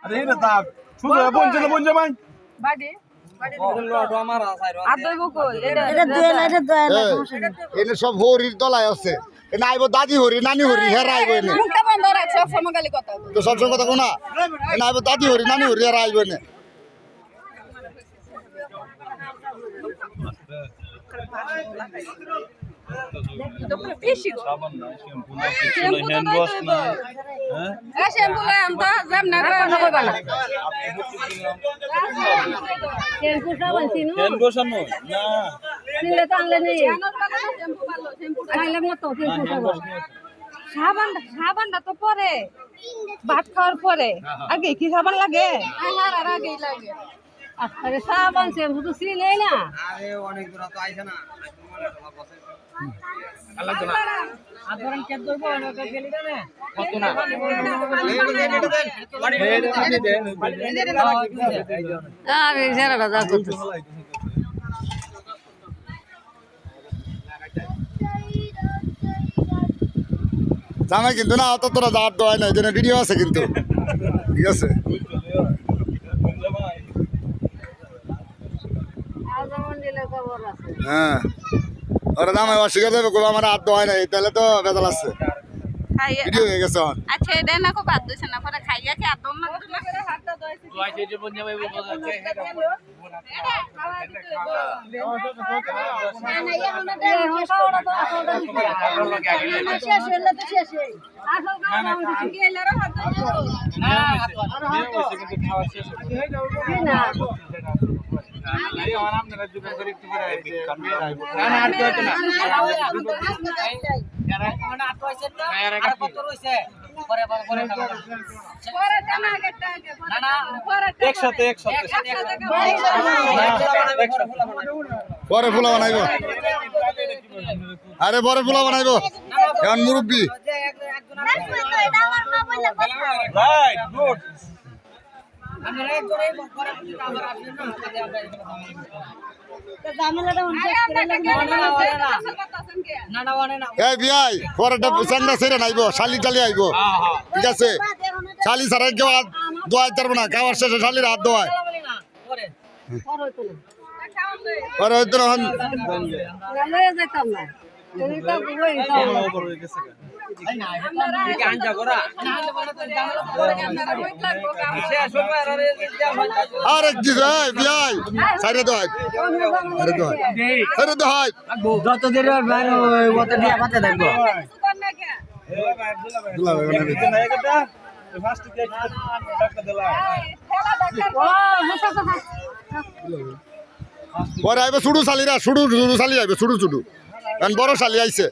আরে এটা তা শুধু বঞ্জে মাই বাড়ি এনে সব হরির তলায় আছে এনে আইব দাদি হরি নানি হরি হেরা আইব এনে তো সবসময় কথা কোনা এনে আইব দাদি হরি নানি হরি হেরা আইব এনে সাবানটা তো পরে ভাত খাওয়ার পরে আগে কি সাবান লাগে আরে সাবান শ্যাম্পু তো চিনে না অনেক দূর তো আইছে না জামাই কিন্তু না অত তোরা দাঁত দেওয়ায় না এখানে ভিডিও আছে কিন্তু ঠিক আছে হ্যাঁ ওরা জামাই অস্বীকার দেবে আমার হাত দেওয়ায় নাই তাহলে তো বেজাল আছে ভিডিও হয়ে গেছে আচ্ছা এটা না খুব বাদ দিছে না পরে খাইয়া কি আদম না হাতটা দইছে দোয়াইছে যে বন্ধ যাবে পরে ফুলা বানাইব আরে পরে ফুলা বানাইব এখন মুরব্বী বিয়াই পরেটা চান্দা ছেড়ে নাইব শালি টালি আইব ঠিক আছে শালি ছাড়া কেউ হাত দোয়াই পারবো না খাওয়ার শেষে শালির হাত দোয়ায় পরে হয়তো আরেক দিস বিয়াই সাইরে দোয়াই সাইরে দোয়াই যত দেরি অত দিয়া পাতে থাকবো পরে আইবে শুধু শালিরা শুধু শালি আইবে শুধু কারণ বড় শালি আইছে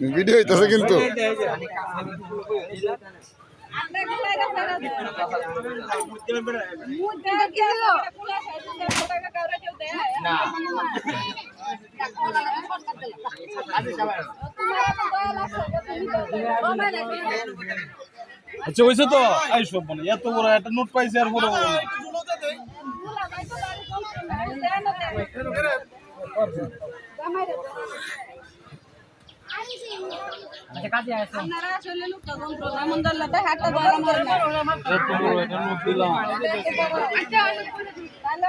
ভিডিও হইতেছে কিন্তু আচ্ছা হয়েছে তো আইসব মানে এত বড় একটা নোট পাইছে আর বড় কাজে আছে আপনারা আসলে লোক তখন প্রধানমন্ত্রী হাতটা ধরা মারে না এত বড় একটা নোট দিলাম তাহলে